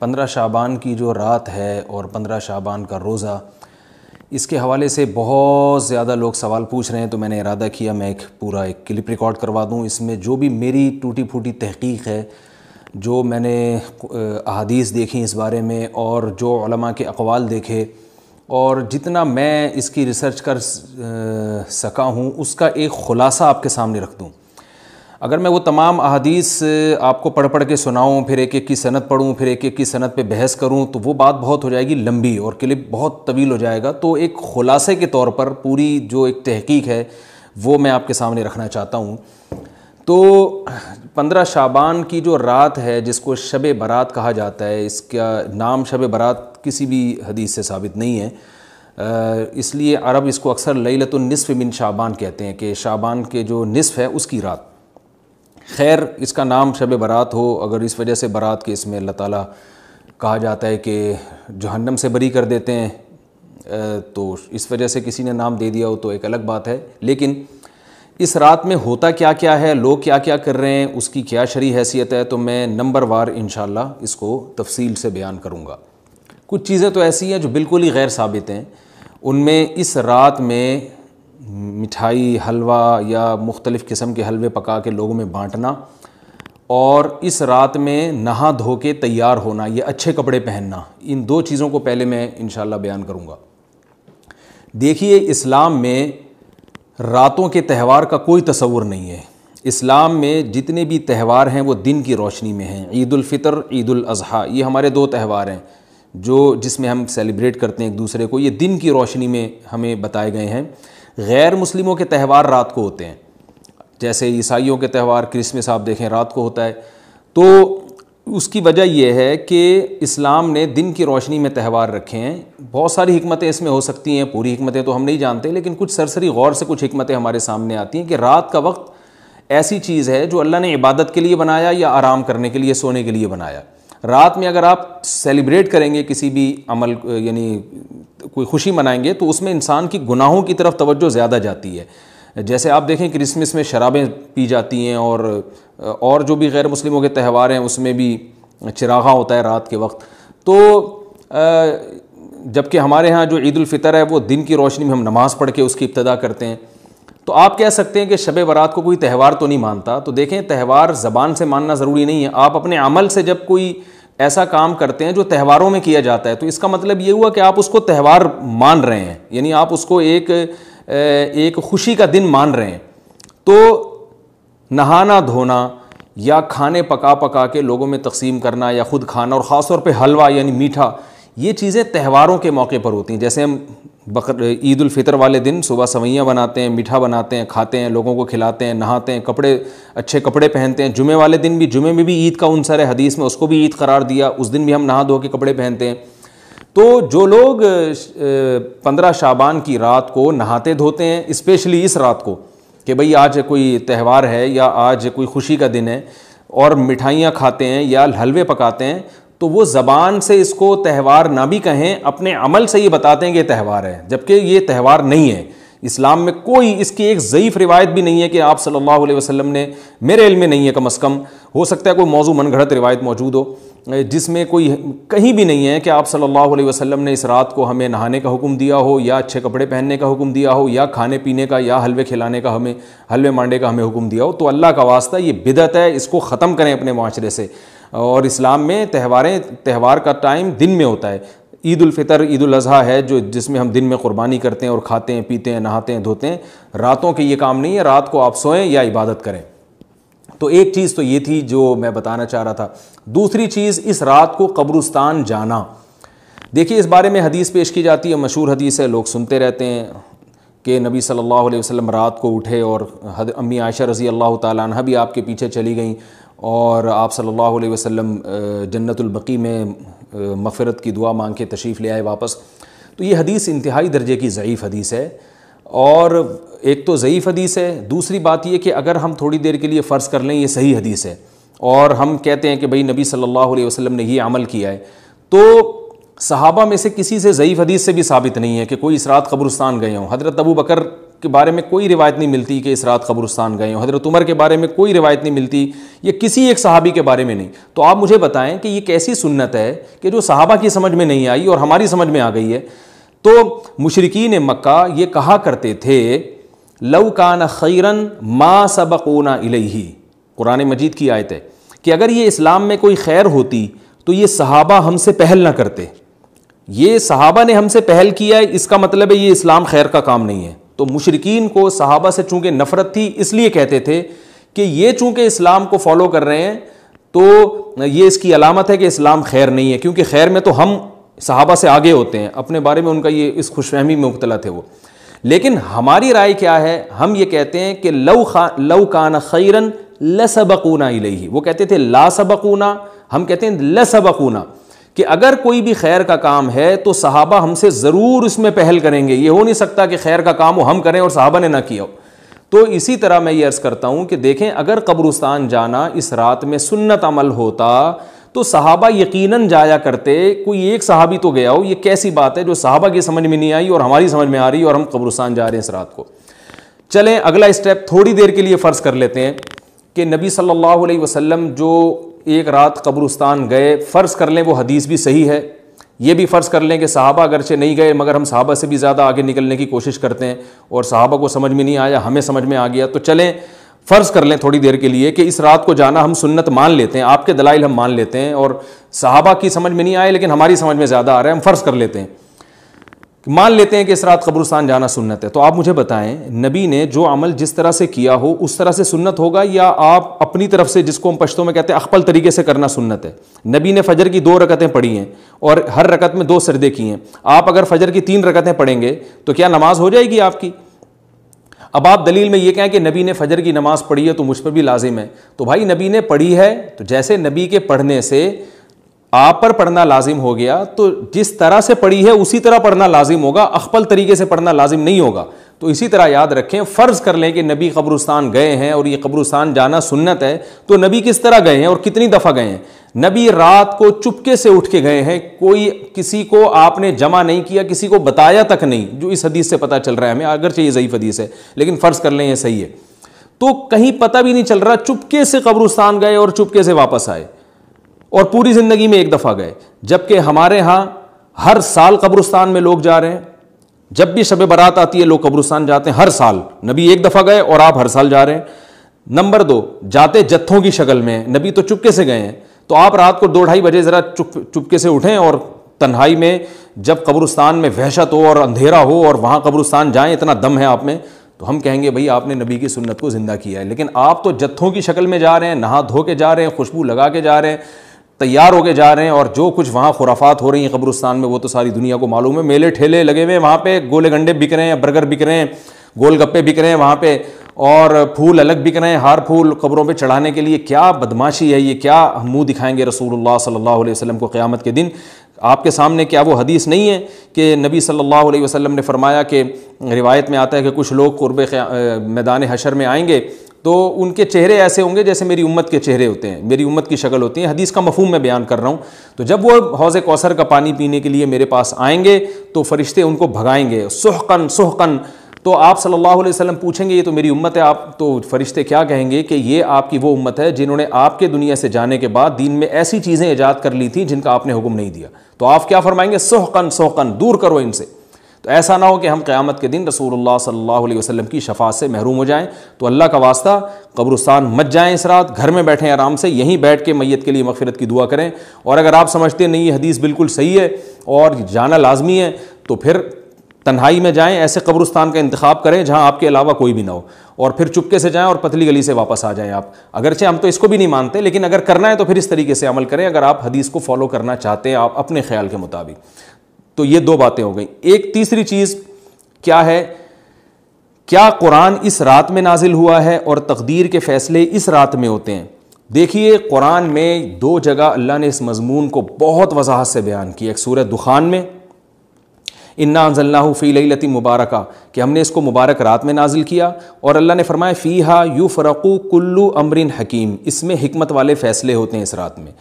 15 شعبان کی جو رات ہے اور 15 شعبان کا روزہ، اس کے حوالے سے بہت زیادہ لوگ سوال پوچھ رہے ہیں، تو میں نے ارادہ کیا میں ایک کلپ ریکارڈ کروا دوں۔ اس میں جو بھی میری ٹوٹی پھوٹی تحقیق ہے، جو میں نے احادیث دیکھی اس بارے میں اور جو علماء کے اقوال دیکھے اور جتنا میں اس کی ریسرچ کر سکا ہوں، اس کا ایک خلاصہ آپ کے سامنے رکھ دوں۔ اگر میں وہ تمام احادیث آپ کو پڑھ کے سناؤں، پھر ایک ایک کی سند پڑھوں، پھر ایک ایک کی سند پہ بحث کروں، تو وہ بات بہت ہو جائے گی لمبی اور کلپ بہت طویل ہو جائے گا۔ تو ایک خلاصے کے طور پر پوری جو ایک تحقیق ہے وہ میں آپ کے سامنے رکھنا چاہتا ہوں۔ تو 15 شعبان کی جو رات ہے، جس کو شب برات کہا جاتا ہے، اس کا نام شب برات کسی بھی حدیث سے ثابت نہیں ہے، اس لیے عرب اس کو اکثر لیلۃ النصف من شعبان کہتے ہیں کہ شعبان کے جو نصف ہے اس کی رات۔ خیر، اس کا نام شب برات ہو اگر اس وجہ سے برات کے اس میں اللہ تعالیٰ کہا جاتا ہے کہ جہنم سے بری کر دیتے ہیں، تو اس وجہ سے کسی نے نام دے دیا ہو تو ایک الگ بات ہے۔ لیکن اس رات میں ہوتا کیا کیا ہے، لوگ کیا کیا کر رہے ہیں، اس کی کیا شرعی حیثیت ہے، تو میں نمبر وار انشاءاللہ اس کو تفصیل سے بیان کروں گا۔ کچھ چیزیں تو ایسی ہیں جو بالکل ہی غیر ثابت ہیں۔ ان میں اس رات میں مٹھائی، حلوہ یا مختلف قسم کے حلوے پکا کے لوگوں میں بانٹنا، اور اس رات میں نہا دھو کے تیار ہونا یا اچھے کپڑے پہننا، ان دو چیزوں کو پہلے میں انشاءاللہ بیان کروں گا۔ دیکھیے، اسلام میں راتوں کے تہوار کا کوئی تصور نہیں ہے۔ اسلام میں جتنے بھی تہوار ہیں وہ دن کی روشنی میں ہیں۔ عید الفطر، عید الاضحیٰ، یہ ہمارے دو تہوار ہیں جس میں ہم سیلیبریٹ کرتے ہیں ایک دوسرے کو، یہ دن کی روشنی میں ہمیں بتائے گئے ہیں۔ غیر مسلموں کے تہوار رات کو ہوتے ہیں، جیسے عیسائیوں کے تہوار کرسمس آپ دیکھیں رات کو ہوتا ہے۔ تو اس کی وجہ یہ ہے کہ اسلام نے دن کی روشنی میں تہوار رکھے ہیں۔ بہت ساری حکمتیں اس میں ہو سکتی ہیں، پوری حکمتیں تو ہم نہیں جانتے، لیکن کچھ سرسری غور سے کچھ حکمتیں ہمارے سامنے آتی ہیں کہ رات کا وقت ایسی چیز ہے جو اللہ نے عبادت کے لیے بنایا یا آرام کرنے کے لیے، سونے کے لیے بنایا۔ رات میں اگر آپ سیلیبریٹ کریں گے کسی بھی عمل، یعنی کوئی خوشی منائیں گے، تو اس میں انسان کی گناہوں کی طرف توجہ زیادہ جاتی ہے۔ جیسے آپ دیکھیں کرسمس میں شرابیں پی جاتی ہیں، اور جو بھی غیر مسلموں کے تہوار ہیں اس میں بھی چراغاں ہوتا ہے رات کے وقت۔ تو جبکہ ہمارے ہاں جو عید الفطر ہے وہ دن کی روشنی میں ہم نماز پڑھ کے اس کی ابتدا کرتے ہیں۔ تو آپ کہہ سکتے ہیں کہ شب برات کو کوئی تہوار تو نہیں مانتا، تو دیکھیں تہوار زبان سے ماننا ضروری نہیں ہے۔ آپ اپنے عمل سے جب کوئی ایسا کام کرتے ہیں جو تہواروں میں کیا جاتا ہے، تو اس کا مطلب یہ ہوا کہ آپ اس کو تہوار مان رہے ہیں، یعنی آپ اس کو ایک خوشی کا دن مان رہے ہیں۔ تو نہانا دھونا یا کھانے پکا کے لوگوں میں تقسیم کرنا یا خود کھانا، اور خاص طور پہ حلوہ یعنی میٹھا، یہ چیزیں تہواروں کے موقع پر ہوتی ہیں۔ جیسے ہم عید الفطر والے دن صبح سوئیاں بناتے ہیں، میٹھا بناتے ہیں، کھاتے ہیں، لوگوں کو کھلاتے ہیں، نہاتے ہیں، اچھے کپڑے پہنتے ہیں۔ جمعے والے دن بھی، جمعے میں بھی عید کا عنصر ہے حدیث میں، اس کو بھی عید قرار دیا، اس دن بھی ہم نہا دھو کے کپڑے پہنتے ہیں۔ تو جو لوگ 15 شعبان کی رات کو نہاتے دھوتے ہیں، اسپیشلی اس رات کو کہ بھئی آج کوئی تہوار ہے یا آج کوئی خوشی کا دن ہے، اور مٹھائیاں کھاتے ہیں یا حلوے پکاتے ہیں، تو وہ زبان سے اس کو تہوار نہ بھی کہیں، اپنے عمل سے یہ بتاتے ہیں کہ یہ تہوار ہے، جبکہ یہ تہوار نہیں ہے۔ اسلام میں کوئی اس کی ایک ضعیف روایت بھی نہیں ہے کہ آپ صلی اللہ علیہ وسلم نے، میرے علم میں نہیں ہے کم از کم، ہو سکتا ہے کوئی موضوع من گھڑت روایت موجود ہو جس میں کوئی کہیں بھی نہیں ہے کہ آپ صلی اللہ علیہ وسلم نے اس رات کو ہمیں نہانے کا حکم دیا ہو، یا اچھے کپڑے پہننے کا حکم دیا ہو، یا کھانے پینے کا یا حلوے کھلانے کا، ہمیں حلوے مانڈے کا ہمیں حکم دیا ہو۔ تو اللہ کا واسطہ یہ بدعت ہے، اس کو ختم کریں اپنے معاشرے سے۔ اور اسلام میں تہوار کا ٹائم دن میں ہوتا ہے۔ عید الفطر، عید الاضحیٰ ہے جس میں ہم دن میں قربانی کرتے ہیں اور کھاتے ہیں، پیتے ہیں، نہاتے ہیں، دھوتے ہیں۔ راتوں کے یہ کام نہیں ہے، رات کو آپ سوئیں یا عبادت کریں۔ تو ایک چیز تو یہ تھی جو میں بتانا چاہ رہا تھا۔ دوسری چیز، اس رات کو قبرستان جانا۔ دیکھیے اس بارے میں حدیث پیش کی جاتی ہے، مشہور حدیث ہے، لوگ سنتے رہتے ہیں کہ نبی صلی اللہ علیہ وسلم رات کو اٹھے اور امی عائشہ رضی اللہ تعالیٰ عنہ بھی آپ کے پیچھے چلی گئیں، اور آپ صلی اللہ علیہ وسلم جنت البقیع میں مغفرت کی دعا مانگ کے تشریف لے آئے واپس۔ تو یہ حدیث انتہائی درجے کی ضعیف حدیث ہے، اور ایک تو ضعیف حدیث ہے، دوسری بات یہ کہ اگر ہم تھوڑی دیر کے لیے فرض کر لیں یہ صحیح حدیث ہے، اور ہم کہتے ہیں کہ بھئی نبی صلی اللہ علیہ وسلم نے یہ عمل کیا ہے، تو صحابہ میں سے کسی سے ضعیف حدیث سے بھی ثابت نہیں ہے کہ کوئی اس رات قبرستان گئے ہوں۔ حضرت ابو بکر کے بارے میں کوئی روایت نہیں ملتی کہ اس رات قبرستان گئے ہوں، حضرت عمر کے بارے میں کوئی روایت نہیں ملتی، یہ کسی ایک صحابی کے بارے میں نہیں. تو آپ مجھے بتائیں کہ یہ کیسی سنت ہے کہ جو صحابہ کی سمجھ میں نہیں آئی اور ہماری سمجھ میں آ گئی ہے. تو مشرکین مکہ یہ کہا کرتے تھے لو کان خیرن ما سبقونا الیہ، قرآن مجید کی آیت ہے کہ اگر یہ اسلام میں کوئی خیر ہوتی تو یہ صحابہ ہم سے پہل نہ کرتے. یہ صحابہ نے ہم سے پہل کیا ہے، اس کا مطلب ہے یہ اسلام خیر کا کام نہیں ہے. تو مشرکین کو صحابہ سے چونکہ نفرت تھی اس لیے کہتے تھے کہ یہ چونکہ اسلام کو فالو کر رہے ہیں تو یہ اس کی علامت ہے کہ اسلام خیر نہیں ہے، کیونکہ خیر میں تو ہم صحابہ سے آگے ہوتے ہیں. اپنے بارے میں ان کا یہ اس خوش فہمی میں مبتلا تھے وہ. لیکن ہماری رائے کیا ہے، ہم یہ کہتے ہیں کہ لو کان خیرن لسبقونا الیہ. وہ کہتے تھے لا سبقونا، ہم کہتے ہیں لسبقونا، کہ اگر کوئی بھی خیر کا کام ہے تو صحابہ ہم سے ضرور اس میں پہل کریں گے. یہ ہو نہیں سکتا کہ خیر کا کام ہو ہم کریں اور صحابہ نے نہ کیا ہو. تو اسی طرح میں یہ عرض کرتا ہوں کہ دیکھیں اگر قبرستان جانا اس رات میں سنت عمل ہوتا تو صحابہ یقیناً جایا کرتے. کوئی ایک صحابی تو گیا ہو، یہ کیسی بات ہے جو صحابہ کی سمجھ میں نہیں آئی اور ہماری سمجھ میں آ رہی ہے اور ہم قبرستان جا رہے ہیں اس رات کو. چلیں اگلا اسٹیپ تھوڑی دیر کے لیے فرض کر لیتے ہیں کہ نبی صلی اللہ علیہ وسلم جو ایک رات قبرستان گئے، فرض کر لیں وہ حدیث بھی صحیح ہے، یہ بھی فرض کر لیں کہ صحابہ اگرچہ نہیں گئے مگر ہم صحابہ سے بھی زیادہ آگے نکلنے کی کوشش کرتے ہیں اور صحابہ کو سمجھ میں نہیں آیا ہمیں سمجھ میں آ گیا. تو چلیں فرض کر لیں تھوڑی دیر کے لیے کہ اس رات کو جانا ہم سنت مان لیتے ہیں، آپ کے دلائل ہم مان لیتے ہیں اور صحابہ کی سمجھ میں نہیں آئے لیکن ہماری سمجھ میں زیادہ آ رہا ہے، ہم فرض کر لیتے ہیں، مان لیتے ہیں کہ اس رات قبرستان جانا سنت ہے. تو آپ مجھے بتائیں نبی نے جو عمل جس طرح سے کیا ہو اس طرح سے سنت ہوگا یا آپ اپنی طرف سے، جس کو ہم پشتوں میں کہتے ہیں اخپل طریقے سے کرنا سنت ہے؟ نبی نے فجر کی 2 رکعتیں پڑھی ہیں اور ہر رکعت میں 2 سجدے کیے ہیں. آپ اگر فجر کی 3 رکعتیں پڑھیں گے تو کیا نماز ہو جائے گی آپ کی؟ اب آپ دلیل میں یہ کہیں کہ نبی نے فجر کی نماز پڑھی ہے تو مجھ پر بھی لازم ہے. تو بھائی نبی نے پڑھی ہے تو جیسے نبی کے پڑھنے سے آپ پر پڑھنا لازم ہو گیا تو جس طرح سے پڑھی ہے اسی طرح پڑھنا لازم ہوگا، اخپل طریقے سے پڑھنا لازم نہیں ہوگا. تو اسی طرح یاد رکھیں، فرض کر لیں کہ نبی قبرستان گئے ہیں اور یہ قبرستان جانا سنت ہے تو نبی کس طرح گئے ہیں اور کتنی دفعہ گئے ہیں؟ نبی رات کو چپکے سے اٹھ کے گئے ہیں، کوئی کسی کو آپ نے جمع نہیں کیا، کسی کو بتایا تک نہیں، جو اس حدیث سے پتہ چل رہا ہے ہمیں، اگرچہ یہ ضعیف حدیث ہے لیکن فرض کر لیں یہ صحیح ہے. تو کہیں پتہ بھی نہیں چل رہا، چپکے سے قبرستان گئے اور چپکے سے واپس آئے اور پوری زندگی میں ایک دفعہ گئے. جبکہ ہمارے ہاں ہر سال قبرستان میں لوگ جا رہے ہیں، جب بھی شب برات آتی ہے لوگ قبرستان جاتے ہیں ہر سال. نبی ایک دفعہ گئے اور آپ ہر سال جا رہے ہیں. نمبر 2، جاتے جتھوں کی شکل میں، نبی تو چپکے سے گئے ہیں. تو آپ رات کو 2-2:30 بجے ذرا چپکے سے اٹھیں اور تنہائی میں جب قبرستان میں وحشت ہو اور اندھیرا ہو اور وہاں قبرستان جائیں، اتنا دم ہے آپ میں، تو ہم کہیں گے بھائی آپ نے نبی کی سنت کو زندہ کیا ہے. لیکن آپ تو جتھوں کی شکل میں جا رہے ہیں، نہا دھو کے جا رہے ہیں، خوشبو لگا کے جا رہے ہیں، تیار ہو کے جا رہے ہیں، اور جو کچھ وہاں خرافات ہو رہی ہیں قبرستان میں وہ تو ساری دنیا کو معلوم ہے. میلے ٹھیلے لگے ہوئے ہیں وہاں پہ، گولے گنڈے بک رہے ہیں، برگر بک رہے ہیں، گول گپے بک رہے ہیں وہاں پہ، اور پھول الگ بک رہے ہیں، ہار پھول قبروں پہ چڑھانے کے لیے. کیا بدماشی ہے یہ، کیا منہ دکھائیں گے رسول اللہ صلی اللہ علیہ وسلم کو قیامت کے دن؟ آپ کے سامنے کیا وہ حدیث نہیں ہے کہ نبی صلی اللہ علیہ وسلم نے فرمایا کہ روایت میں آتا ہے کہ کچھ لوگ قرب میدان حشر میں آئیں گے تو ان کے چہرے ایسے ہوں گے جیسے میری امت کے چہرے ہوتے ہیں، میری امت کی شکل ہوتی ہے. حدیث کا مفہوم میں بیان کر رہا ہوں. تو جب وہ حوض کوثر کا پانی پینے کے لیے میرے پاس آئیں گے تو فرشتے ان کو بھگائیں گے، سحقن سحقن. تو آپ صلی اللہ علیہ وسلم پوچھیں گے یہ تو میری امت ہے، آپ تو فرشتے کیا کہیں گے کہ یہ آپ کی وہ امت ہے جنہوں نے آپ کے دنیا سے جانے کے بعد دین میں ایسی چیزیں ایجاد کر لی تھیں جن کا آپ نے حکم نہیں دیا. تو آپ کیا فرمائیں گے؟ سحقن سحقن، دور کرو ان سے. تو ایسا نہ ہو کہ ہم قیامت کے دن رسول اللہ صلی اللہ علیہ وسلم کی شفاعت سے محروم ہو جائیں. تو اللہ کا واسطہ قبرستان مت جائیں اس رات، گھر میں بیٹھیں آرام سے، یہیں بیٹھ کے میت کے لیے مغفرت کی دعا کریں. اور اگر آپ سمجھتے نہیں یہ حدیث بالکل صحیح ہے اور جانا لازمی ہے تو پھر تنہائی میں جائیں، ایسے قبرستان کا انتخاب کریں جہاں آپ کے علاوہ کوئی بھی نہ ہو، اور پھر چپکے سے جائیں اور پتلی گلی سے واپس آ جائیں آپ. اگرچہ ہم تو اس کو بھی نہیں مانتے لیکن اگر کرنا ہے تو پھر اس طریقے سے عمل کریں اگر آپ حدیث کو فالو کرنا چاہتے ہیں آپ اپنے خیال کے مطابق. تو یہ 2 باتیں ہو گئیں. ایک تیسری چیز کیا ہے؟ کیا قرآن اس رات میں نازل ہوا ہے اور تقدیر کے فیصلے اس رات میں ہوتے ہیں؟ دیکھیے قرآن میں 2 جگہ اللہ نے اس مضمون کو بہت وضاحت سے بیان کیا. ایک سورہ دخان میں انا انزلناہ فی لیلۃ مبارکہ کہ ہم نے اس کو مبارک رات میں نازل کیا، اور اللہ نے فرمایا فیہا یفرق کل امر حکیم، اس میں حکمت والے فیصلے ہوتے ہیں اس رات میں.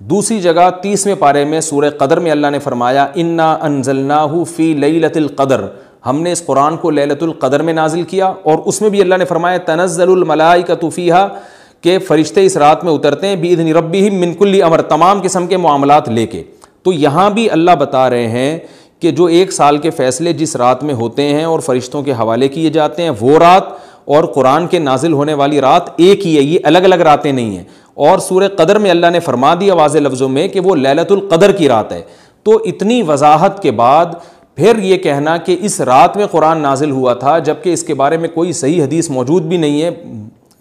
دوسری جگہ 30ویں پارے میں سورہ قدر میں اللہ نے فرمایا انا انزلناہ فی لیلۃ القدر، ہم نے اس قرآن کو لیلۃ القدر میں نازل کیا، اور اس میں بھی اللہ نے فرمایا تنزل الملائکۃ فیہا کہ فرشتے اس رات میں اترتے ہیں بإذن ربہم من کل امر، تمام قسم کے معاملات لے کے۔ تو یہاں بھی اللہ بتا رہے ہیں کہ جو 1 سال کے فیصلے جس رات میں ہوتے ہیں اور فرشتوں کے حوالے کیے جاتے ہیں، وہ رات اور قرآن کے نازل ہونے والی رات ایک ہی ہے، یہ الگ الگ راتیں نہیں ہیں۔ اور سورہ قدر میں اللہ نے فرما دیا واضح لفظوں میں کہ وہ لیلۃ القدر کی رات ہے۔ تو اتنی وضاحت کے بعد پھر یہ کہنا کہ اس رات میں قرآن نازل ہوا تھا، جبکہ اس کے بارے میں کوئی صحیح حدیث موجود بھی نہیں ہے،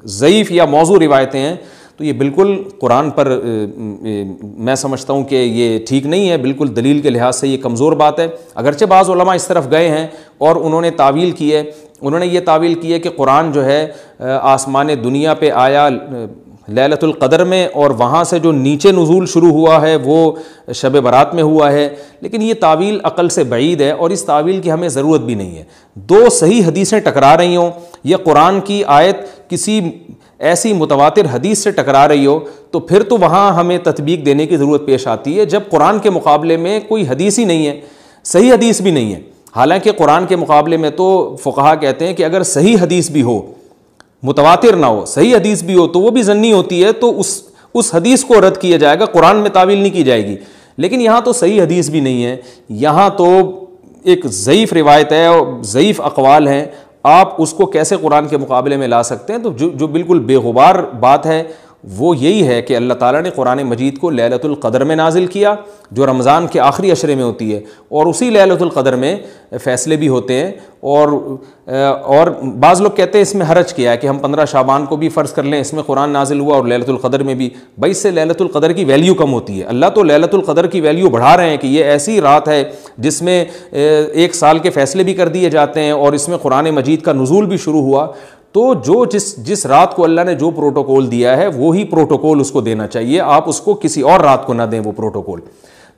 ضعیف یا موضوع روایتیں ہیں، تو یہ بالکل قرآن پر میں سمجھتا ہوں کہ یہ ٹھیک نہیں ہے، بالکل دلیل کے لحاظ سے یہ کمزور بات ہے۔ اگرچہ بعض علماء اس طرف گئے ہیں اور انہوں نے تعویل کی ہے، انہوں نے یہ تعویل کی ہے کہ قرآن جو ہے آسمان دنیا پہ آیا لیلۃ القدر میں، اور وہاں سے جو نیچے نزول شروع ہوا ہے وہ شب برات میں ہوا ہے، لیکن یہ تعویل عقل سے بعید ہے اور اس تعویل کی ہمیں ضرورت بھی نہیں ہے۔ 2 صحیح حدیثیں ٹکرا رہی ہوں یا قرآن کی آیت کسی ایسی متواتر حدیث سے ٹکرا رہی ہو، تو پھر تو وہاں ہمیں تطبیق دینے کی ضرورت پیش آتی ہے، جب قرآن کے مقابلے میں کوئی حدیث ہی نہیں ہے، صحیح حدیث بھی نہیں ہے۔ حالانکہ قرآن کے مقابلے میں تو فقہا کہتے ہیں کہ اگر صحیح حدیث بھی ہو، متواتر نہ ہو، صحیح حدیث بھی ہو، تو وہ بھی ظنی ہوتی ہے، تو اس حدیث کو رد کیا جائے گا، قرآن میں تعویل نہیں کی جائے گی۔ لیکن یہاں تو صحیح حدیث بھی نہیں ہے، یہاں تو ایک ضعیف روایت ہے اور ضعیف اقوال ہیں، آپ اس کو کیسے قرآن کے مقابلے میں لا سکتے ہیں؟ تو جو بالکل بے غبار بات ہے وہ یہی ہے کہ اللہ تعالیٰ نے قرآن مجید کو لیلۃ القدر میں نازل کیا، جو رمضان کے آخری عشرے میں ہوتی ہے، اور اسی لیلۃ القدر میں فیصلے بھی ہوتے ہیں۔ اور بعض لوگ کہتے ہیں اس میں حرج کیا ہے کہ ہم 15 شعبان کو بھی فرض کر لیں، اس میں قرآن نازل ہوا اور لیلۃ القدر میں بھی، بھائی اس سے لیلۃ القدر کی ویلیو کم ہوتی ہے۔ اللہ تو لیلۃ القدر کی ویلیو بڑھا رہے ہیں کہ یہ ایسی رات ہے جس میں 1 سال کے فیصلے بھی کر دیے جاتے ہیں، اور اس میں قرآن مجید کا نزول بھی شروع ہوا۔ تو جس رات کو اللہ نے جو پروٹوکول دیا ہے وہی پروٹوکول اس کو دینا چاہیے، آپ اس کو کسی اور رات کو نہ دیں وہ پروٹوکول۔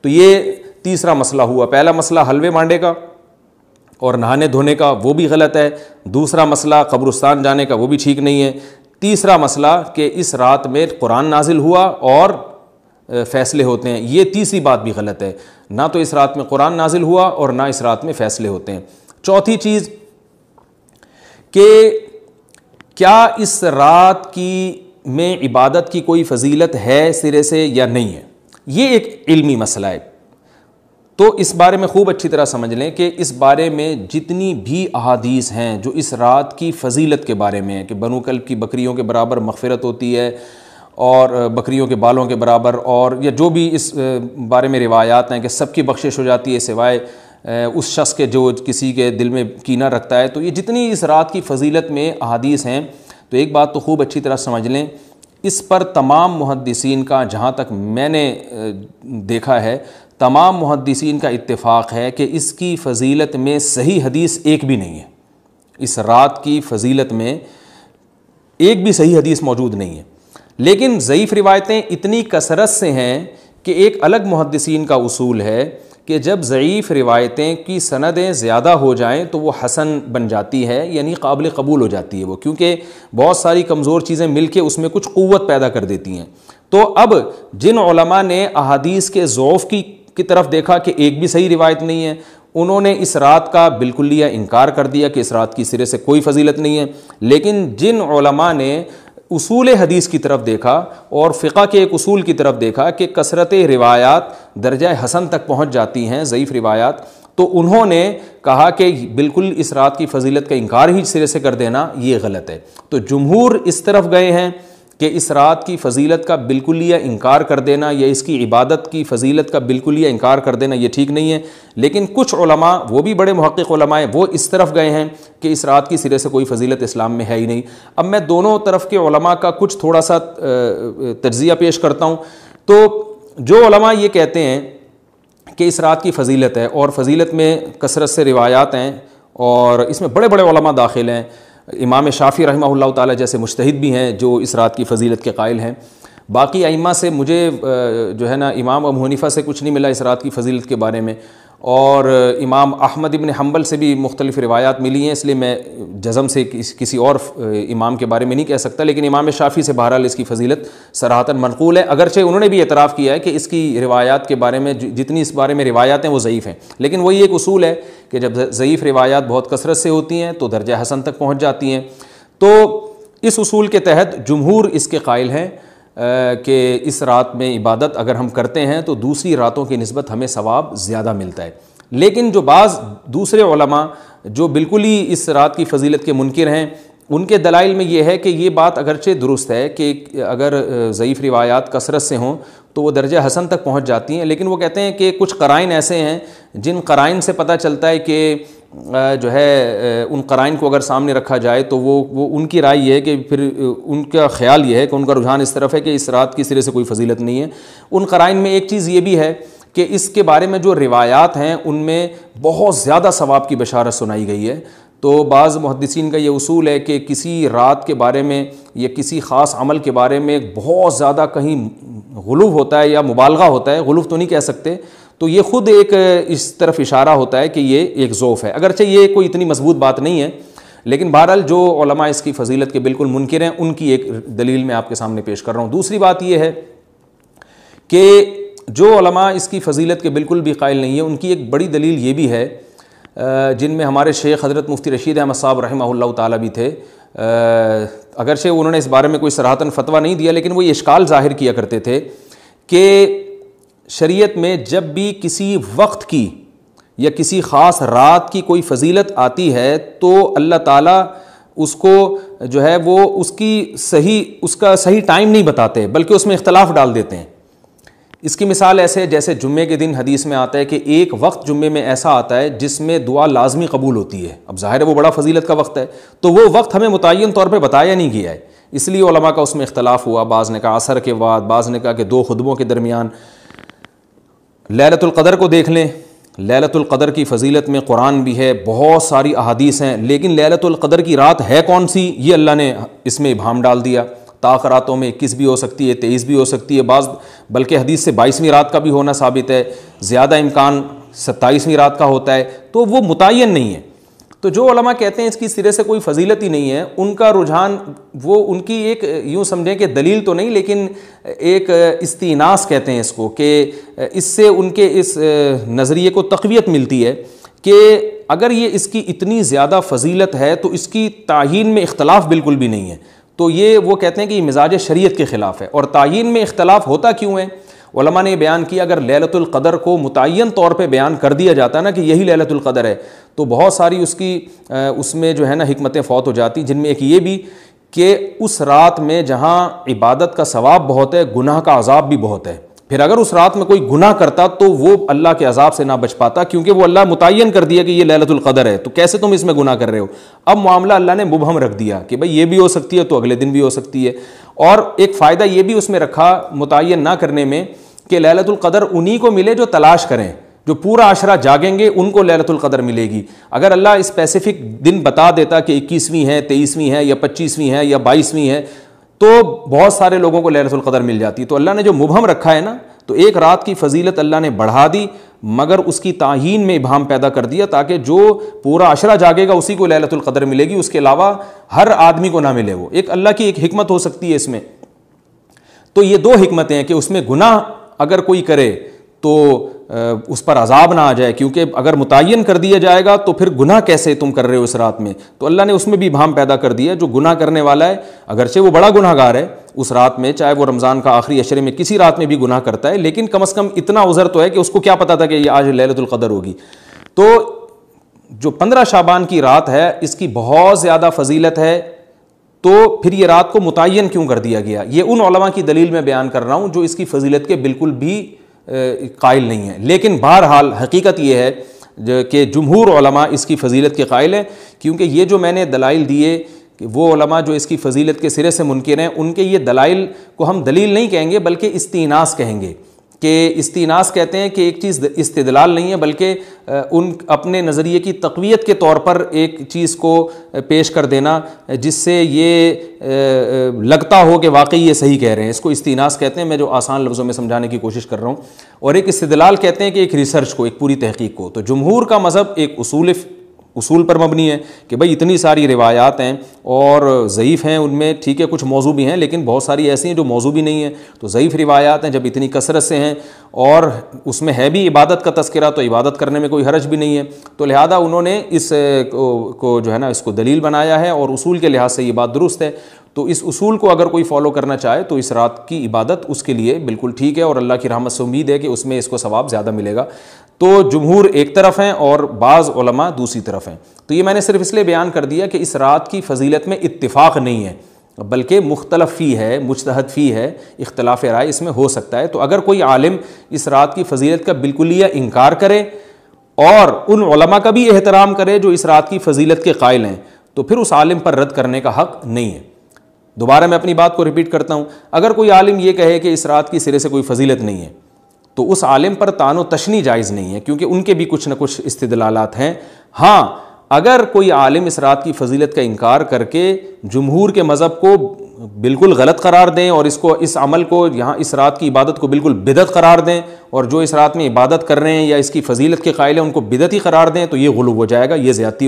تو یہ تیسرا مسئلہ ہوا۔ پہلا مسئلہ حلوے مانڈے کا اور نہانے دھونے کا، وہ بھی غلط ہے۔ دوسرا مسئلہ قبرستان جانے کا، وہ بھی ٹھیک نہیں ہے۔ تیسرا مسئلہ کہ اس رات میں قرآن نازل ہوا اور فیصلے ہوتے ہیں، یہ تیسری بات بھی غلط ہے۔ نہ تو اس رات میں قرآن نازل ہوا اور نہ اس رات میں فیصلے ہوتے ہیں۔ چوتھی چیز کہ کیا اس رات میں عبادت کی کوئی فضیلت ہے سرے سے یا نہیں ہے، یہ ایک علمی مسئلہ ہے۔ تو اس بارے میں خوب اچھی طرح سمجھ لیں کہ اس بارے میں جتنی بھی احادیث ہیں جو اس رات کی فضیلت کے بارے میں ہے کہ بنو کلب کی بکریوں کے برابر مغفرت ہوتی ہے اور بکریوں کے بالوں کے برابر، اور یا جو بھی اس بارے میں روایات ہیں کہ سب کی بخشش ہو جاتی ہے سوائے اس شخص کے جو کسی کے دل میں کینہ رکھتا ہے، تو یہ جتنی اس رات کی فضیلت میں احادیث ہیں، تو ایک بات تو خوب اچھی طرح سمجھ لیں، اس پر تمام محدثین کا، جہاں تک میں نے دیکھا ہے، تمام محدثین کا اتفاق ہے کہ اس کی فضیلت میں صحیح حدیث ایک بھی نہیں ہے۔ اس رات کی فضیلت میں ایک بھی صحیح حدیث موجود نہیں ہے، لیکن ضعیف روایتیں اتنی کثرت سے ہیں کہ ایک الگ محدثین کا اصول ہے کہ جب ضعیف روایتیں کی سندیں زیادہ ہو جائیں تو وہ حسن بن جاتی ہے، یعنی قابل قبول ہو جاتی ہے وہ، کیونکہ بہت ساری کمزور چیزیں مل کے اس میں کچھ قوت پیدا کر دیتی ہیں۔ تو اب جن علماء نے احادیث کے ضعف کی طرف دیکھا کہ ایک بھی صحیح روایت نہیں ہے، انہوں نے اس رات کا بالکلیہ انکار کر دیا کہ اس رات کی سرے سے کوئی فضیلت نہیں ہے۔ لیکن جن علماء نے اصول حدیث کی طرف دیکھا اور فقہ کے ایک اصول کی طرف دیکھا کہ کثرت روایات درجہ حسن تک پہنچ جاتی ہیں، ضعیف روایات، تو انہوں نے کہا کہ بالکل اس رات کی فضیلت کا انکار ہی سرے سے کر دینا یہ غلط ہے۔ تو جمہور اس طرف گئے ہیں کہ اس رات کی فضیلت کا بالکلیہ انکار کر دینا یا اس کی عبادت کی فضیلت کا بالکلیہ انکار کر دینا یہ ٹھیک نہیں ہے، لیکن کچھ علماء، وہ بھی بڑے محقق علماء ہیں، وہ اس طرف گئے ہیں کہ اس رات کی سرے سے کوئی فضیلت اسلام میں ہے ہی نہیں۔ اب میں دونوں طرف کے علماء کا کچھ تھوڑا سا تجزیہ پیش کرتا ہوں۔ تو جو علماء یہ کہتے ہیں کہ اس رات کی فضیلت ہے اور فضیلت میں کثرت سے روایات ہیں اور اس میں بڑے بڑے علماء داخل ہیں، امام شافعی رحمہ اللہ تعالی جیسے مجتہد بھی ہیں جو اس رات کی فضیلت کے قائل ہیں۔ باقی ائمہ سے مجھے جو ہے نا امام ابو حنیفہ سے کچھ نہیں ملا اس رات کی فضیلت کے بارے میں، اور امام احمد ابن حنبل سے بھی مختلف روایات ملی ہیں، اس لیے میں جزم سے کسی اور امام کے بارے میں نہیں کہہ سکتا، لیکن امام شافعی سے بہرحال اس کی فضیلت صراحتاً منقول ہے، اگرچہ انہوں نے بھی اعتراف کیا ہے کہ اس کی روایات کے بارے میں جتنی اس بارے میں روایات ہیں وہ ضعیف ہیں، لیکن وہی ایک اصول ہے کہ جب ضعیف روایات بہت کثرت سے ہوتی ہیں تو درجہ حسن تک پہنچ جاتی ہیں۔ تو اس اصول کے تحت جمہور اس کے قائل ہیں کہ اس رات میں عبادت اگر ہم کرتے ہیں تو دوسری راتوں کی نسبت ہمیں ثواب زیادہ ملتا ہے، لیکن جو بعض دوسرے علماء جو بالکل ہی اس رات کی فضیلت کے منکر ہیں، ان کے دلائل میں یہ ہے کہ یہ بات اگرچہ درست ہے کہ اگر ضعیف روایات کثرت سے ہوں تو وہ درجہ حسن تک پہنچ جاتی ہیں، لیکن وہ کہتے ہیں کہ کچھ قرائن ایسے ہیں جن قرائن سے پتہ چلتا ہے کہ جو ہے ان قرائن کو اگر سامنے رکھا جائے تو وہ ان کی رائے یہ ہے کہ پھر ان کا خیال یہ ہے کہ ان کا رجحان اس طرف ہے کہ اس رات کی سرے سے کوئی فضیلت نہیں ہے۔ ان قرائن میں ایک چیز یہ بھی ہے کہ اس کے بارے میں جو روایات ہیں ان میں بہت زیادہ ثواب کی بشارت سنائی گئی ہے۔ تو بعض محدثین کا یہ اصول ہے کہ کسی رات کے بارے میں یا کسی خاص عمل کے بارے میں بہت زیادہ کہیں غلو ہوتا ہے یا مبالغہ ہوتا ہے، غلو تو نہیں کہہ سکتے، تو یہ خود ایک اس طرف اشارہ ہوتا ہے کہ یہ ایک ذوف ہے، اگرچہ یہ کوئی اتنی مضبوط بات نہیں ہے، لیکن بہرحال جو علماء اس کی فضیلت کے بالکل منکر ہیں ان کی ایک دلیل میں آپ کے سامنے پیش کر رہا ہوں۔ دوسری بات یہ ہے کہ جو علماء اس کی فضیلت کے بالکل بھی قائل نہیں ہیں ان کی ایک بڑی دلیل یہ بھی ہے، جن میں ہمارے شیخ حضرت مفتی رشید احمد صاحب رحمہ اللہ تعالیٰ بھی تھے، اگرچہ انہوں نے اس بارے میں کوئی صراحتاً فتویٰ نہیں دیا، لیکن وہ یہ اشکال ظاہر کیا کرتے تھے کہ شریعت میں جب بھی کسی وقت کی یا کسی خاص رات کی کوئی فضیلت آتی ہے تو اللہ تعالیٰ اس کو جو ہے وہ اس کا صحیح ٹائم نہیں بتاتے بلکہ اس میں اختلاف ڈال دیتے ہیں۔ اس کی مثال ایسے جیسے جمعے کے دن حدیث میں آتا ہے کہ ایک وقت جمعے میں ایسا آتا ہے جس میں دعا لازمی قبول ہوتی ہے، اب ظاہر ہے وہ بڑا فضیلت کا وقت ہے، تو وہ وقت ہمیں متعین طور پہ بتایا نہیں گیا ہے، اس لیے علماء کا اس میں اختلاف ہوا، بعض نے کہا عصر کے بعد، بعض نے کہا کہ 2 خطبوں کے درمیان۔ لیلۃ القدر کو دیکھ لیں، لیلۃ القدر کی فضیلت میں قرآن بھی ہے، بہت ساری احادیث ہیں، لیکن لیلۃ القدر کی رات ہے کون سی یہ اللہ نے اس میں ابہام ڈال دیا۔ طاق راتوں میں 21 بھی ہو سکتی ہے، 23 بھی ہو سکتی ہے، بعض بلکہ حدیث سے 22ویں رات کا بھی ہونا ثابت ہے، زیادہ امکان 27ویں رات کا ہوتا ہے، تو وہ متعین نہیں ہے۔ تو جو علماء کہتے ہیں اس کی سرے سے کوئی فضیلت ہی نہیں ہے، ان کا رجحان وہ ان کی ایک یوں سمجھیں کہ دلیل تو نہیں لیکن ایک استئناس کہتے ہیں اس کو، کہ اس سے ان کے اس نظریے کو تقویت ملتی ہے کہ اگر یہ اس کی اتنی زیادہ فضیلت ہے تو اس کی تعیین میں اختلاف بالکل بھی نہیں ہے، تو یہ وہ کہتے ہیں کہ یہ مزاج شریعت کے خلاف ہے۔ اور تعیین میں اختلاف ہوتا کیوں ہے؟ علماء نے بیان کیا اگر لیلۃ القدر کو متعین طور پہ بیان کر دیا جاتا نا کہ یہی لیلۃ القدر ہے تو بہت ساری اس میں جو ہے نا حکمتیں فوت ہو جاتی، جن میں ایک یہ بھی کہ اس رات میں جہاں عبادت کا ثواب بہت ہے گناہ کا عذاب بھی بہت ہے، پھر اگر اس رات میں کوئی گناہ کرتا تو وہ اللہ کے عذاب سے نہ بچ پاتا، کیونکہ وہ اللہ متعین کر دیا کہ یہ لیلۃ القدر ہے، تو کیسے تم اس میں گناہ کر رہے ہو؟ اب معاملہ اللہ نے مبہم رکھ دیا کہ بھئی یہ بھی ہو سکتی ہے تو اگلے دن بھی ہو سکتی ہے۔ اور ایک فائدہ یہ بھی اس میں رکھا متعین نہ کرنے میں کہ لیلۃ القدر انہی کو ملے جو تلاش کریں، جو پورا عشرہ جاگیں گے ان کو لیلۃ القدر ملے گی۔ اگر اللہ اسپیسیفک دن بتا دیتا کہ 21ویں ہے، 23ویں ہے یا 25ویں ہے یا 22ویں ہے تو بہت سارے لوگوں کو لیلۃ القدر مل جاتی، تو اللہ نے جو مبہم رکھا ہے نا تو ایک رات کی فضیلت اللہ نے بڑھا دی مگر اس کی تعیین میں ابہام پیدا کر دیا تاکہ جو پورا عشرہ جاگے گا اسی کو لیلۃ القدر ملے گی، اس کے علاوہ ہر آدمی کو نہ ملے۔ وہ ایک اللہ کی ایک حکمت ہو سکتی ہے اس میں۔ تو یہ 2 حکمتیں ہیں کہ اس میں گناہ اگر کوئی کرے تو اس پر عذاب نہ آ جائے، کیونکہ اگر متعین کر دیا جائے گا تو پھر گناہ کیسے تم کر رہے ہو اس رات میں، تو اللہ نے اس میں بھی ابہام پیدا کر دیا۔ جو گناہ کرنے والا ہے اگرچہ وہ بڑا گناہ گار ہے اس رات میں، چاہے وہ رمضان کا آخری عشرے میں کسی رات میں بھی گناہ کرتا ہے، لیکن کم از کم اتنا عذر تو ہے کہ اس کو کیا پتا تھا کہ یہ آج لیلۃ القدر ہوگی۔ تو جو 15 شعبان کی رات ہے اس کی بہت زیادہ فضیلت ہے، تو پھر یہ رات کو متعین کیوں کر دیا گیا؟ یہ ان علماء کی دلیل میں بیان کر رہا ہوں جو اس کی فضیلت کے بالکل بھی قائل نہیں ہیں، لیکن بہرحال حقیقت یہ ہے کہ جمہور علماء اس کی فضیلت کے قائل ہیں، کیونکہ یہ جو میں نے دلائل دیے کہ وہ علماء جو اس کی فضیلت کے سرے سے منکر ہیں ان کے یہ دلائل کو ہم دلیل نہیں کہیں گے بلکہ استئناس کہیں گے کہ استیناس کہتے ہیں کہ ایک چیز استدلال نہیں ہے بلکہ ان اپنے نظریے کی تقویت کے طور پر ایک چیز کو پیش کر دینا جس سے یہ لگتا ہو کہ واقعی یہ صحیح کہہ رہے ہیں، اس کو استیناس کہتے ہیں، میں جو آسان لفظوں میں سمجھانے کی کوشش کر رہا ہوں۔ اور ایک استدلال کہتے ہیں کہ ایک ریسرچ کو، ایک پوری تحقیق کو۔ تو جمہور کا مذہب ایک اصول پر مبنی ہے کہ بھئی اتنی ساری روایات ہیں اور ضعیف ہیں، ان میں ٹھیک ہے کچھ موضوع بھی ہیں لیکن بہت ساری ایسی ہیں جو موضوع بھی نہیں ہیں، تو ضعیف روایات ہیں جب اتنی کثرت سے ہیں اور اس میں ہے بھی عبادت کا تذکرہ تو عبادت کرنے میں کوئی حرج بھی نہیں ہے، تو لہذا انہوں نے اس کو جو ہے نا اس کو دلیل بنایا ہے اور اصول کے لحاظ سے یہ بات درست ہے۔ تو اس اصول کو اگر کوئی فالو کرنا چاہے تو اس رات کی عبادت اس کے لیے بالکل ٹھیک ہے اور اللہ کی رحمت سے امید ہے کہ اس میں اس کو ثواب زیادہ ملے گا۔ تو جمہور ایک طرف ہیں اور بعض علماء دوسری طرف ہیں۔ تو یہ میں نے صرف اس لیے بیان کر دیا کہ اس رات کی فضیلت میں اتفاق نہیں ہے بلکہ مختلف فی ہے، مجتہد فی ہے، اختلاف رائے اس میں ہو سکتا ہے۔ تو اگر کوئی عالم اس رات کی فضیلت کا بالکلیہ انکار کرے اور ان علماء کا بھی احترام کرے جو اس رات کی فضیلت کے قائل ہیں تو پھر اس عالم پر رد کرنے کا حق نہیں ہے۔ دوبارہ میں اپنی بات کو ریپیٹ کرتا ہوں، اگر کوئی عالم یہ کہے کہ اس رات کی سرے سے کوئی فضیلت نہیں ہے تو اس عالم پر طعن و تشنیع جائز نہیں ہے کیونکہ ان کے بھی کچھ نہ کچھ استدلالات ہیں۔ ہاں اگر کوئی عالم اس رات کی فضیلت کا انکار کر کے جمہور کے مذہب کو بالکل غلط قرار دیں اور اس عمل کو یہاں اس رات کی عبادت کو بالکل بدعت قرار دیں اور جو اس رات میں عبادت کر رہے ہیں یا اس کی فضیلت کے قائل ہیں ان کو بدعتی قرار دیں تو یہ غلو ہو جائے گا، یہ زیادتی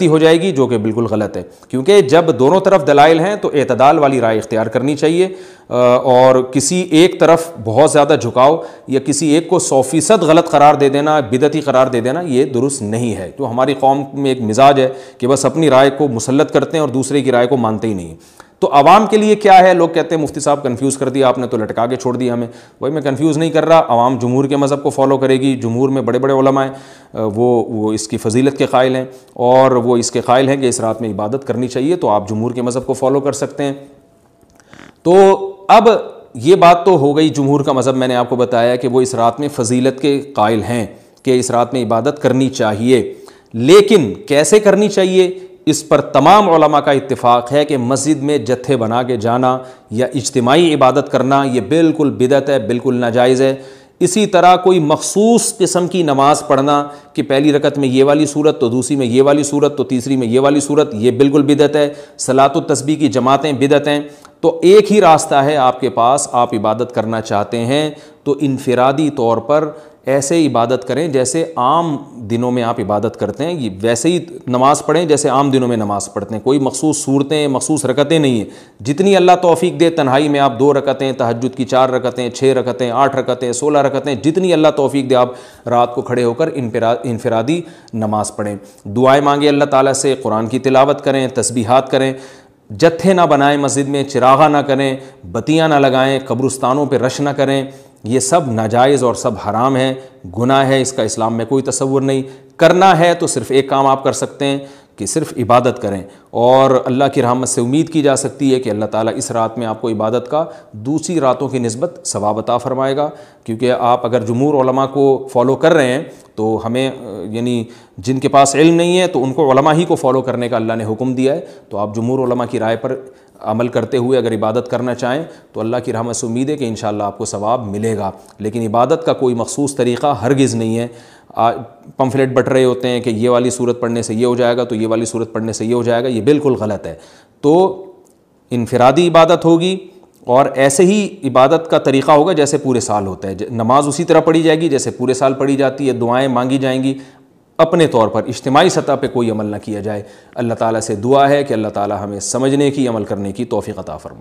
ہو جائے گی جو کہ بالکل غلط ہے۔ کیونکہ جب دونوں طرف دلائل ہیں تو اعتدال والی رائے اختیار کرنی چاہیے اور کسی ایک طرف بہت زیادہ جھکاؤ یا کسی ایک کو 100% غلط قرار دے دینا، بدعتی قرار دے دینا، یہ درست نہیں ہے۔ تو ہماری قوم میں ایک مزاج ہے کہ بس اپنی رائے کو مسلط کرتے ہیں اور دوسرے کی رائے کو مانتے ہی نہیں۔ تو عوام کے لیے کیا ہے؟ لوگ کہتے ہیں مفتی صاحب کنفیوز کر دیا آپ نے تو لٹکا کے چھوڑ دیا ہمیں۔ بھائی میں کنفیوز نہیں کر رہا، عوام جمہور کے مذہب کو فالو کرے گی، جمہور میں بڑے بڑے علماء ہیں، وہ اس کی فضیلت کے قائل ہیں اور وہ اس کے قائل ہیں کہ اس رات میں عبادت کرنی چاہیے، تو آپ جمہور کے مذہب کو فالو کر سکتے ہیں۔ تو اب یہ بات تو ہو گئی جمہور کا مذہب، میں نے آپ کو بتایا کہ وہ اس رات میں فضیلت کے قائل ہیں کہ اس رات میں عبادت کرنی چاہیے، لیکن کیسے کرنی چاہیے اس پر تمام علماء کا اتفاق ہے کہ مسجد میں جتھے بنا کے جانا یا اجتماعی عبادت کرنا یہ بالکل بدعت ہے، بالکل ناجائز ہے۔ اسی طرح کوئی مخصوص قسم کی نماز پڑھنا کہ پہلی رکعت میں یہ والی صورت تو دوسری میں یہ والی صورت تو تیسری میں یہ والی صورت، یہ بالکل بدعت ہے۔ صلاۃ التسبیح کی جماعتیں بدعت ہیں۔ تو ایک ہی راستہ ہے آپ کے پاس، آپ عبادت کرنا چاہتے ہیں تو انفرادی طور پر ایسے عبادت کریں جیسے عام دنوں میں آپ عبادت کرتے ہیں، یہ ویسے ہی نماز پڑھیں جیسے عام دنوں میں نماز پڑھتے ہیں، کوئی مخصوص صورتیں مخصوص رکعتیں نہیں ہیں، جتنی اللہ توفیق دے تنہائی میں آپ 2 رکعتیں، تہجد کی 4 رکعتیں، 6 رکعتیں، 8 رکعتیں، 16 رکعتیں، جتنی اللہ توفیق دے آپ رات کو کھڑے ہو کر انفرادی نماز پڑھیں، دعائیں مانگیں اللہ تعالیٰ سے، قرآن کی تلاوت کریں، تسبیحات کریں، جتھے نہ بنائیں مسجد میں، چراغاں نہ کریں، بتیاں نہ لگائیں، قبرستانوں پہ رش نہ کریں، یہ سب ناجائز اور سب حرام ہے، گناہ ہے، اس کا اسلام میں کوئی تصور نہیں۔ کرنا ہے تو صرف ایک کام آپ کر سکتے ہیں کہ صرف عبادت کریں اور اللہ کی رحمت سے امید کی جا سکتی ہے کہ اللہ تعالیٰ اس رات میں آپ کو عبادت کا دوسری راتوں کی نسبت ثواب عطا فرمائے گا، کیونکہ آپ اگر جمہور علماء کو فالو کر رہے ہیں تو ہمیں یعنی جن کے پاس علم نہیں ہے تو ان کو علماء ہی کو فالو کرنے کا اللہ نے حکم دیا ہے، تو آپ جمہور علماء کی رائے پر عمل کرتے ہوئے اگر عبادت کرنا چاہیں تو اللہ کی رحمت سے امید ہے کہ انشاءاللہ آپ کو ثواب ملے گا۔ لیکن عبادت کا کوئی مخصوص طریقہ ہرگز نہیں ہے۔ پمفلیٹ بٹ رہے ہوتے ہیں کہ یہ والی صورت پڑھنے سے یہ ہو جائے گا تو یہ والی صورت پڑھنے سے یہ ہو جائے گا، یہ بالکل غلط ہے۔ تو انفرادی عبادت ہوگی اور ایسے ہی عبادت کا طریقہ ہوگا جیسے پورے سال ہوتا ہے، نماز اسی طرح پڑھی جائے گی جیسے پورے سال پڑھی جاتی ہے، دعائیں مانگی جائیں گی، اپنے طور پر اجتماعی سطح پہ کوئی عمل نہ کیا جائے۔ اللہ تعالیٰ سے دعا ہے کہ اللہ تعالیٰ ہمیں سمجھنے کی، عمل کرنے کی توفیق عطا فرمائے۔